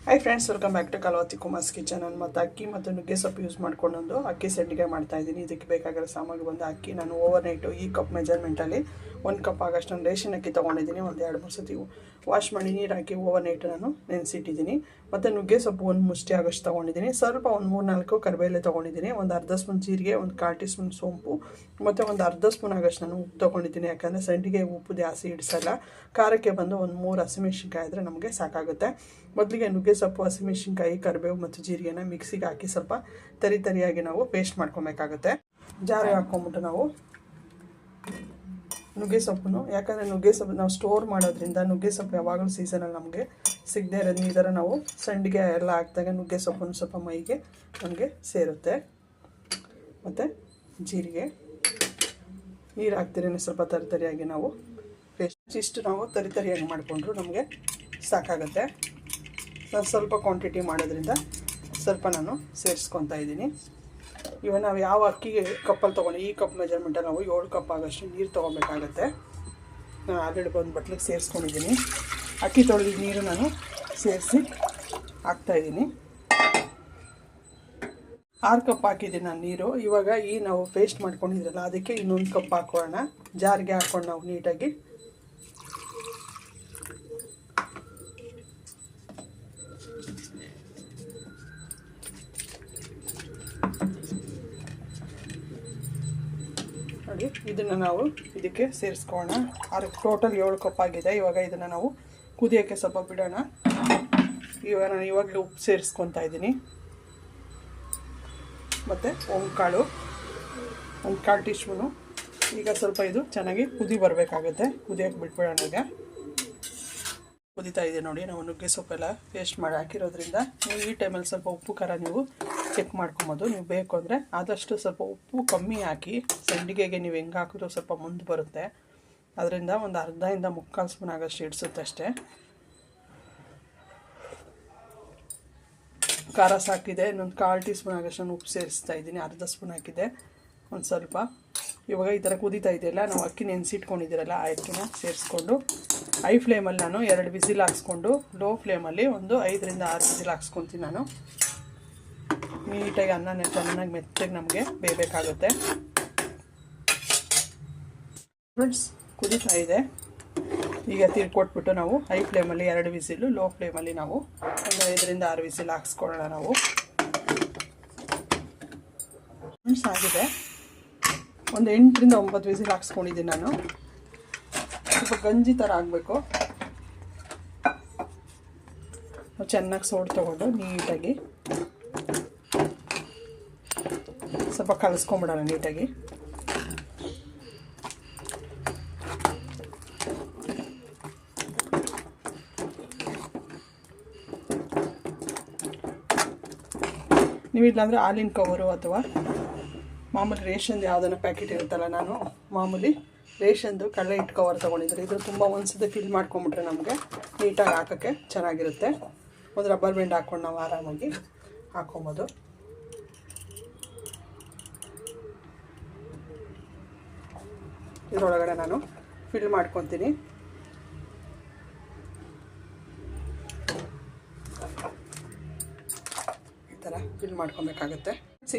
Hi friends, welcome back to Kalavathi Kumar's kitchen. ನಾನು ಮತ್ತು ಅಕ್ಕಿ ಮತ್ತು ನುಗ್ಗೆ ಸೊಪ್ಪು ಯೂಸ್ ಮಾಡ್ಕೊಂಡೊಂದು ಅಕ್ಕಿ ಸಂಡಿಗೆ ಮಾಡ್ತಾಯಿದ್ದೀನಿ. ಇದಕ್ಕೆ ಬೇಕಾಗಿರೋ ಸಾಮಗ್ರಿ ಬಂದು ಅಕ್ಕಿ ನಾನು ಓವರ್ನೈಟು ಈ ಕಪ್ ಮೆಜರ್ಮೆಂಟಲ್ಲಿ 1 ಕಪ್ ಆಗೋಷ್ಟು ನಾನು ರೇಷನ್ ಅಕ್ಕಿ ತೊಗೊಂಡಿದ್ದೀನಿ. ಒಂದು 2-3 ಸತಿ ವಾಶ್ ಮಾಡಿ ನೀರು ಹಾಕಿ ಓವರ್ನೈಟ್ ನಾನು ನೆನೆಸಿಟ್ಟಿದ್ದೀನಿ. ಮತ್ತು ನುಗ್ಗೆ ಸೊಪ್ಪು ಒಂದು ಮುಷ್ಟಿ ಆಗೋಷ್ಟು ತೊಗೊಂಡಿದ್ದೀನಿ. ಸ್ವಲ್ಪ ಒಂದು 3-4 ಕರಿಬೇಳೆ ತೊಗೊಂಡಿದ್ದೀನಿ. ಒಂದು ಅರ್ಧ ಸ್ಪೂನ್ ಜೀರಿಗೆ, ಒಂದು 1/4 ಟೀ ಸ್ಪೂನ್ ಸೋಂಪು ಮತ್ತು ಒಂದು ಅರ್ಧ ಸ್ಪೂನ್ ಆಗೋಷ್ಟು ನಾನು ಉಪ್ಪು ತೊಗೊಂಡಿದ್ದೀನಿ. ಯಾಕಂದರೆ ಸಂಡಿಗೆ ಉಪ್ಪು ಜಾಸ್ತಿ ಇಡಿಸಲ್ಲ. ಖಾರಕ್ಕೆ ಬಂದು ಒಂದು 3 ಹಸಿಮೆಣ್ಸಿನ್ಕಾಯಿ ಆದರೆ ನಮಗೆ ಸಾಕಾಗುತ್ತೆ. ಮೊದಲಿಗೆ ನುಗ್ಗೆ ಸೊಪ್ಪು, ಹಸಿಮೆಣ್ಸಿನ್ಕಾಯಿ, ಕರಿಬೇವು ಮತ್ತು ಜೀರಿಗೆನ ಮಿಕ್ಸಿಗೆ ಹಾಕಿ ಸ್ವಲ್ಪ ತರಿಯಾಗಿ ನಾವು ಪೇಸ್ಟ್ ಮಾಡ್ಕೊಬೇಕಾಗುತ್ತೆ. ಜಾರಿಗೆ ಹಾಕ್ಕೊಂಬಿಟ್ಟು ನಾವು ನುಗ್ಗೆ ಸೊಪ್ಪು, ಯಾಕಂದರೆ ನುಗ್ಗೆ ಸೊಪ್ಪು ನಾವು ಸ್ಟೋರ್ ಮಾಡೋದ್ರಿಂದ ನುಗ್ಗೆ ಸೊಪ್ಪು ಯಾವಾಗಲೂ ಸೀಸನಲ್ಲಿ ನಮಗೆ ಸಿಗದೇ ಇರೋದು. ಈ ಥರ ನಾವು ಸಂಡಿಗೆ ಎಲ್ಲ ಹಾಕಿದಾಗ ನುಗ್ಗೆ ಸೊಪ್ಪನ್ನು ಸ್ವಲ್ಪ ಮೈಗೆ ನಮಗೆ ಸೇರುತ್ತೆ. ಮತ್ತು ಜೀರಿಗೆ ನೀರು ಹಾಕ್ತಿರೇನೆ ಸ್ವಲ್ಪ ತರಿಯಾಗಿ ನಾವು ಪೇಸ್ಟ್ ಇಷ್ಟು ನಾವು ತರಿಯಾಗಿ ಮಾಡಿಕೊಂಡ್ರು ನಮಗೆ ಸಾಕಾಗುತ್ತೆ. ಸ್ವಲ್ಪ ಕ್ವಾಂಟಿಟಿ ಮಾಡೋದ್ರಿಂದ ಸ್ವಲ್ಪ ನಾನು ಸೇರಿಸ್ಕೊತಾ ಇದ್ದೀನಿ. ಇವಾಗ ನಾವು ಯಾವ ಅಕ್ಕಿಗೆ ಕಪ್ಪಲ್ಲಿ ತೊಗೊಂಡು ಈ ಕಪ್ ಮೆಜರ್ಮೆಂಟಲ್ಲಿ ನಾವು 7 ಕಪ್ ಆಗೋಷ್ಟು ನೀರು ತೊಗೊಬೇಕಾಗತ್ತೆ. ನಾನು ಆಲ್ರೆಡಿ ಒಂದು ಬಟ್ಲಿಗೆ ಸೇರಿಸ್ಕೊಂಡಿದ್ದೀನಿ. ಅಕ್ಕಿ ತೊಳೆದಿದ್ದ ನೀರು ನಾನು ಸೇರಿಸಿ ಹಾಕ್ತಾಯಿದ್ದೀನಿ. 6 ಕಪ್ ಹಾಕಿದ್ದೀನಿ ನಾನು ನೀರು. ಇವಾಗ ಈ ನಾವು ಪೇಸ್ಟ್ ಮಾಡ್ಕೊಂಡಿದ್ರಲ್ಲ ಅದಕ್ಕೆ ಇನ್ನೊಂದು ಕಪ್ ಹಾಕೋಣ. ಜಾರಿಗೆ ಹಾಕ್ಕೊಂಡು ನಾವು ನೀಟಾಗಿ ನೋಡಿ, ಇದನ್ನು ನಾವು ಇದಕ್ಕೆ ಸೇರಿಸ್ಕೊಳ್ಳೋಣ. ಟೋಟಲ್ 7 ಕಪ್ ಆಗಿದೆ. ಇವಾಗ ಇದನ್ನು ನಾವು ಕುದಿಯೋಕ್ಕೆ ಸ್ವಲ್ಪ ಬಿಡೋಣ. ಇವಾಗ ನಾನು ಇವಾಗಲೇ ಉಪ್ಪು ಸೇರಿಸ್ಕೊತಾ ಇದ್ದೀನಿ. ಮತ್ತು ಕಾಳು 1/4 ಟೀ ಸ್ಪೂನು. ಈಗ ಸ್ವಲ್ಪ ಇದು ಚೆನ್ನಾಗಿ ಕುದಿ ಬರಬೇಕಾಗುತ್ತೆ. ಕುದಿಯೋಕ್ಕೆ ಬಿಟ್ಬಿಡೋಣ. ಈಗ ಕುದೀತಾ ಇದೆ ನೋಡಿ. ನಾವು ನುಗ್ಗೆ ಸೊಪ್ಪೆಲ್ಲ ಪೇಸ್ಟ್ ಮಾಡಿ ಹಾಕಿರೋದ್ರಿಂದ ನೀವು ಈ ಟೈಮಲ್ಲಿ ಸ್ವಲ್ಪ ಉಪ್ಪು ಖಾರ ನೀವು ಚೆಕ್ ಮಾಡ್ಕೊಬೋದು. ನೀವು ಬೇಕು ಅಂದರೆ ಆದಷ್ಟು ಸ್ವಲ್ಪ ಉಪ್ಪು ಕಮ್ಮಿ ಹಾಕಿ. ಸಂಡಿಗೆಗೆ ನೀವು ಹೆಂಗೆ ಹಾಕಿದ್ರೂ ಸ್ವಲ್ಪ ಮುಂದೆ ಬರುತ್ತೆ. ಅದರಿಂದ ಒಂದು ಅರ್ಧದಿಂದ 3/4 ಸ್ಪೂನ್ ಆಗೋಷ್ಟು ಇಡಿಸುತ್ತೆ ಅಷ್ಟೇ. ಖಾರ ಸಾಕಿದೆ. ಇನ್ನೊಂದು 1/4 ಟೀ ಸ್ಪೂನ್ ಆಗೋಷ್ಟು ನಾನು ಉಪ್ಪು ಸೇರಿಸ್ತಾ ಇದ್ದೀನಿ. ಅರ್ಧ ಸ್ಪೂನ್ ಹಾಕಿದೆ ಒಂದು ಸ್ವಲ್ಪ. ಇವಾಗ ಈ ಥರ ಕುದೀತಾ ಇದೆಯಲ್ಲ, ನಾವು ಅಕ್ಕಿ ನೆನೆಸಿಟ್ಕೊಂಡಿದ್ದೀರಲ್ಲ ಆ ಅಕ್ಕಿನ ಸೇರಿಸ್ಕೊಂಡು ಹೈ ಫ್ಲೇಮಲ್ಲಿ ನಾನು 2 ವಿಸಿಲ್ ಹಾಕ್ಸ್ಕೊಂಡು ಲೋ ಫ್ಲೇಮಲ್ಲಿ ಒಂದು 5-6 ವಿಸಿಲ್ ಹಾಕ್ಸ್ಕೊತೀನಿ ನಾನು. ನೀಟಾಗಿ ಅನ್ನ ಚೆನ್ನಾಗಿ ಮೆತ್ತಗೆ ನಮಗೆ ಬೇಯಬೇಕಾಗುತ್ತೆ. ಫ್ರೆಂಡ್ಸ್, ಕುದೀತಾ ಇದೆ. ಈಗ ತಿರ್ಕೊಟ್ಬಿಟ್ಟು ನಾವು ಹೈ ಫ್ಲೇಮಲ್ಲಿ 2 ವಿಸಿಲು, ಲೋ ಫ್ಲೇಮಲ್ಲಿ ನಾವು ಒಂದು 5-6 ವಿಸಿಲ್ ಹಾಕ್ಸ್ಕೊಳ್ಳೋಣ ನಾವು. ಫ್ರೆಂಡ್ಸ್, ಆಗಿದೆ. ಒಂದು 8-9 ವಿಸಿಲ್ ಹಾಕ್ಸ್ಕೊಂಡಿದ್ದೀನಿ ನಾನು. ಸ್ವಲ್ಪ ಗಂಜಿ ಥರ ಆಗಬೇಕು. ಚೆನ್ನಾಗಿ ಸೋಡು ತೊಗೊಂಡು ನೀಟಾಗಿ ಸ್ವಲ್ಪ ಕಲಿಸ್ಕೊಂಬಿಡೋಣ ನೀಟಾಗಿ. ನೀವು ಇಲ್ಲಾಂದರೆ ಹಾಲಿನ ಕವರು ಅಥವಾ ಮಾಮೂಲಿ ರೇಷನ್ದು ಯಾವುದನ್ನ ಪ್ಯಾಕೆಟ್ ಇರುತ್ತಲ್ಲ, ನಾನು ಮಾಮೂಲಿ ರೇಷನ್ದು ಕಡಲೆ ಹಿಟ್ಟು ಕವರ್ ತೊಗೊಂಡಿದ್ರೆ ಇದು ತುಂಬ ಒಂದ್ಸತಿ ಫಿಲ್ ಮಾಡ್ಕೊಂಬಿಟ್ರೆ ನಮಗೆ ನೀಟಾಗಿ ಹಾಕೋಕ್ಕೆ ಚೆನ್ನಾಗಿರುತ್ತೆ. ಒಂದು ರಬ್ಬರ್ ಬ್ಯಾಂಡ್ ಹಾಕ್ಕೊಂಡು ನಾವು ಆರಾಮಾಗಿ ಹಾಕ್ಕೊಬೋದು. ಇದರೊಳಗಡೆ ನಾನು ಫಿಲ್ ಮಾಡ್ಕೊತೀನಿ. ಈ ಥರ ಫಿಲ್ ಮಾಡ್ಕೊಬೇಕಾಗತ್ತೆ.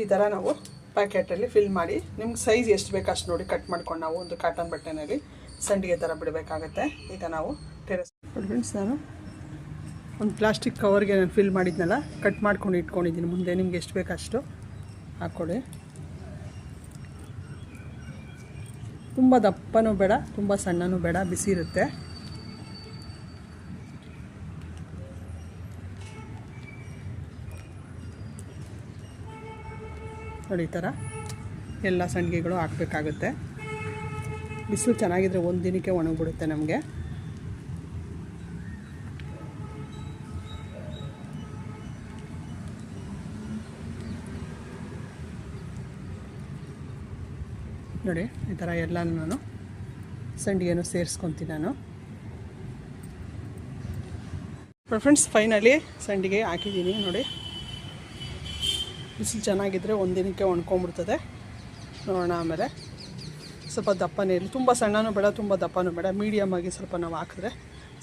ಈ ಥರ ನಾವು ಪ್ಯಾಕೆಟಲ್ಲಿ ಫಿಲ್ ಮಾಡಿ ನಿಮ್ಗೆ ಸೈಜ್ ಎಷ್ಟು ಬೇಕು ಅಷ್ಟು ನೋಡಿ ಕಟ್ ಮಾಡ್ಕೊಂಡು ನಾವು ಒಂದು ಕಾಟನ್ ಬಟ್ಟೆನಲ್ಲಿ ಸಂಡಿಗೆ ಥರ ಬಿಡಬೇಕಾಗತ್ತೆ. ಈಗ ನಾವು ಫ್ರೆಂಡ್ಸ್, ನಾನು ಒಂದು ಪ್ಲಾಸ್ಟಿಕ್ ಕವರ್ಗೆ ನಾನು ಫಿಲ್ ಮಾಡಿದ್ನಲ್ಲ, ಕಟ್ ಮಾಡ್ಕೊಂಡು ಇಟ್ಕೊಂಡಿದ್ದೀನಿ. ಮುಂದೆ ನಿಮ್ಗೆ ಎಷ್ಟು ಬೇಕು ಅಷ್ಟು ಹಾಕ್ಕೊಳ್ಳಿ. ತುಂಬ ದಪ್ಪನೂ ಬೇಡ, ತುಂಬ ಸಣ್ಣನೂ ಬೇಡ, ಬಿಸಿ ಇರುತ್ತೆ. ನೋಡಿ, ಈ ಥರ ಎಲ್ಲ ಸಂಡಿಗೆಗಳು ಹಾಕಬೇಕಾಗುತ್ತೆ. ಬಿಸಿಲು ಚೆನ್ನಾಗಿದ್ರೆ ಒಂದು ದಿನಕ್ಕೆ ಒಣಗಿಬಿಡುತ್ತೆ ನಮಗೆ. ನೋಡಿ, ಈ ಥರ ಎಲ್ಲನೂ ನಾನು ಸಂಡಿಗೆನೂ ಸೇರಿಸ್ಕೊತೀನಿ ನಾನು. ಫ್ರೆಂಡ್ಸ್, ಫೈನಲಿ ಸಂಡಿಗೆ ಹಾಕಿದ್ದೀನಿ ನೋಡಿ. ಬಿಸಿಲು ಚೆನ್ನಾಗಿದ್ದರೆ ಒಂದು ದಿನಕ್ಕೆ ಒಣ್ಕೊಂಬಿಡ್ತದೆ. ನೋಡೋಣ ಆಮೇಲೆ. ಸ್ವಲ್ಪ ದಪ್ಪನೇ ಇರಲಿ, ತುಂಬ ಸಣ್ಣನೂ ಬೇಡ, ತುಂಬ ದಪ್ಪನೂ ಬೇಡ, ಮೀಡಿಯಮ್ ಆಗಿ ಸ್ವಲ್ಪ ನಾವು ಹಾಕಿದ್ರೆ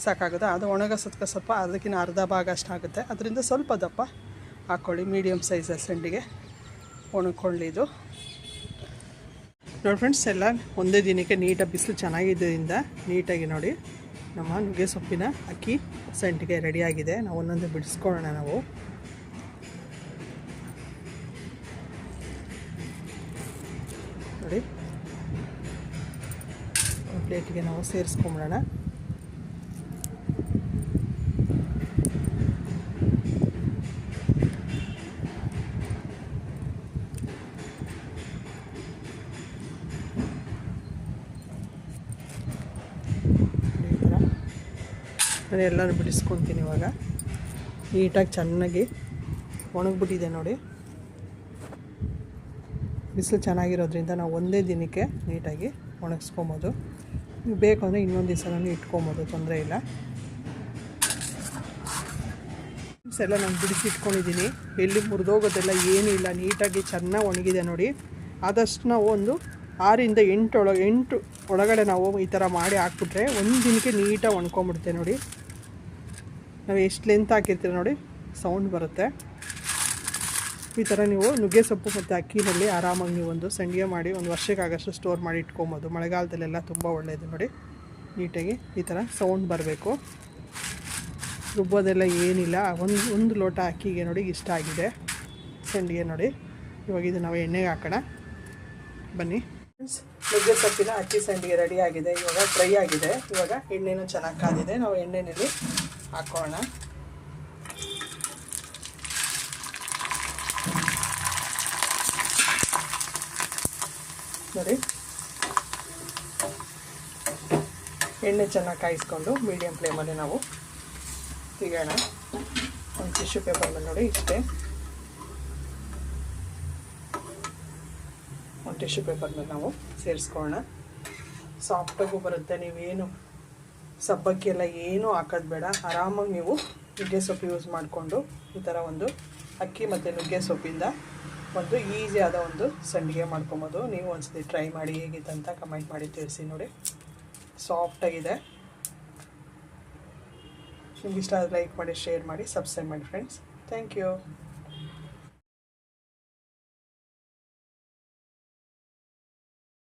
ಸಾಕಾಗುತ್ತೆ. ಅದು ಒಣಗಿಸೋದಕ್ಕೆ ಸ್ವಲ್ಪ ಅದಕ್ಕಿಂತ ಅರ್ಧ ಭಾಗ ಅಷ್ಟಾಗುತ್ತೆ. ಅದರಿಂದ ಸ್ವಲ್ಪ ದಪ್ಪ ಹಾಕ್ಕೊಳ್ಳಿ. ಮೀಡಿಯಮ್ ಸೈಜಲ್ಲಿ ಸಂಡಿಗೆ ಒಣಕೊಳ್ಳಿ. ಇದು ನೋಡಿ ಫ್ರೆಂಡ್ಸ್, ಎಲ್ಲ ಒಂದೇ ದಿನಕ್ಕೆ ನೀಟಾಗಿ ಬಿಸಿಲು ಚೆನ್ನಾಗಿದ್ದರಿಂದ ನೀಟಾಗಿ ನೋಡಿ ನಮ್ಮ ನುಗ್ಗೆ ಸೊಪ್ಪಿನ ಅಕ್ಕಿ ಸಂಡಿಗೆ ರೆಡಿಯಾಗಿದೆ. ನಾವು ಒಂದೊಂದು ಬಿಡಿಸ್ಕೊಳ್ಳೋಣ. ನಾವು ನೋಡಿ ಪ್ಲೇಟಿಗೆ ನಾವು ಸೇರಿಸ್ಕೊಂಬಿಡೋಣ. ನಾನು ಎಲ್ಲನೂ ಬಿಡಿಸ್ಕೊತೀನಿ. ಇವಾಗ ನೀಟಾಗಿ ಚೆನ್ನಾಗಿ ಒಣಗಿಬಿಟ್ಟಿದೆ ನೋಡಿ. ಬಿಸಿಲು ಚೆನ್ನಾಗಿರೋದ್ರಿಂದ ನಾವು ಒಂದೇ ದಿನಕ್ಕೆ ನೀಟಾಗಿ ಒಣಗಿಸ್ಕೊಬೋದು. ನೀವು ಬೇಕು ಅಂದರೆ ಇನ್ನೊಂದು ದಿವಸನೂ ಇಟ್ಕೊಬೋದು, ತೊಂದರೆ ಇಲ್ಲ. ಎಲ್ಲ ನಾನು ಬಿಡಿಸಿ ಇಟ್ಕೊಂಡಿದ್ದೀನಿ. ಎಲ್ಲಿ ಮುರಿದೋಗೋದೆಲ್ಲ ಏನೂ ಇಲ್ಲ, ನೀಟಾಗಿ ಚೆನ್ನಾಗಿ ಒಣಗಿದೆ ನೋಡಿ. ಆದಷ್ಟು ನಾವು ಒಂದು 6ರಿಂದ 8 ಒಳಗಡೆ ನಾವು ಈ ಥರ ಮಾಡಿ ಹಾಕ್ಬಿಟ್ರೆ ಒಂದು ದಿನಕ್ಕೆ ನೀಟಾಗಿ ಒಣ್ಕೊಂಬಿಡುತ್ತೆ ನೋಡಿ. ನಾವು ಎಷ್ಟು ಲೆಂತ್ ಹಾಕಿರ್ತೀರ ನೋಡಿ, ಸೌಂಡ್ ಬರುತ್ತೆ. ಈ ಥರ ನೀವು ನುಗ್ಗೆ ಸೊಪ್ಪು ಮತ್ತು ಅಕ್ಕಿನಲ್ಲಿ ಆರಾಮಾಗಿ ನೀವು ಒಂದು ಸಂಡಿಗೆ ಮಾಡಿ ಒಂದು ವರ್ಷಕ್ಕಾಗಷ್ಟು ಸ್ಟೋರ್ ಮಾಡಿ ಇಟ್ಕೊಬೋದು. ಮಳೆಗಾಲದಲ್ಲೆಲ್ಲ ತುಂಬ ಒಳ್ಳೆಯದು ನೋಡಿ. ನೀಟಾಗಿ ಈ ಥರ ಸೌಂಡ್ ಬರಬೇಕು. ರುಬ್ಬೋದೆಲ್ಲ ಏನಿಲ್ಲ. ಒಂದು ಲೋಟ ಅಕ್ಕಿಗೆ ನೋಡಿ ಇಷ್ಟ ಆಗಿದೆ ಸಂಡಿಗೆ ನೋಡಿ. ಇವಾಗ ಇದು ನಾವು ಎಣ್ಣೆಗೆ ಹಾಕೋಣ ಬನ್ನಿ. ನುಗ್ಗೆ ಸೊಪ್ಪಿನ ಅಕ್ಕಿ ಸಂಡಿಗೆ ರೆಡಿ ಆಗಿದೆ. ಇವಾಗ ಡ್ರೈ ಆಗಿದೆ. ಇವಾಗ ಎಣ್ಣೆನೂ ಚೆನ್ನಾಗಿ ಕಾದಿದೆ. ನಾವು ಎಣ್ಣೆಯಲ್ಲಿ ಹಾಕೋಣ. ನೋಡಿ, ಎಣ್ಣೆ ಚೆನ್ನಾಗಿ ಕಾಯಿಸ್ಕೊಂಡು ಮೀಡಿಯಮ್ ಫ್ಲೇಮಲ್ಲಿ ನಾವು ತೆಗೋಣ. ಒಂದು ಟಿಶ್ಯೂ ಪೇಪರ್ ಮೇಲೆ ನೋಡಿ ಇಷ್ಟೇ, ಒಂದು ಟಿಶ್ಯೂ ಪೇಪರ್ ಮೇಲೆ ನಾವು ಸೇರಿಸ್ಕೊಳ್ಳೋಣ. ಸಾಫ್ಟಾಗೂ ಬರುತ್ತೆ. ನೀವೇನು ಸಬ್ಬಕ್ಕಿ ಎಲ್ಲ ಏನೂ ಹಾಕೋದು ಬೇಡ. ಆರಾಮಾಗಿ ನೀವು ನುಗ್ಗೆ ಸೊಪ್ಪು ಯೂಸ್ ಮಾಡಿಕೊಂಡು ಈ ಥರ ಒಂದು ಅಕ್ಕಿ ಮತ್ತು ನುಗ್ಗೆ ಸೊಪ್ಪಿಂದ ಒಂದು ಈಸಿಯಾದ ಒಂದು ಸಂಡಿಗೆ ಮಾಡ್ಕೊಬೋದು. ನೀವು ಒಂದ್ಸತಿ ಟ್ರೈ ಮಾಡಿ ಹೇಗಿತ್ತು ಅಂತ ಕಮೆಂಟ್ ಮಾಡಿ ತಿಳಿಸಿ. ನೋಡಿ, ಸಾಫ್ಟಾಗಿದೆ. ನಿಮ್ಗೆ ಇಷ್ಟ ಆದರೆ ಲೈಕ್ ಮಾಡಿ, ಶೇರ್ ಮಾಡಿ, ಸಬ್ಸ್ಕ್ರೈಬ್ ಮಾಡಿ ಫ್ರೆಂಡ್ಸ್. Thank you.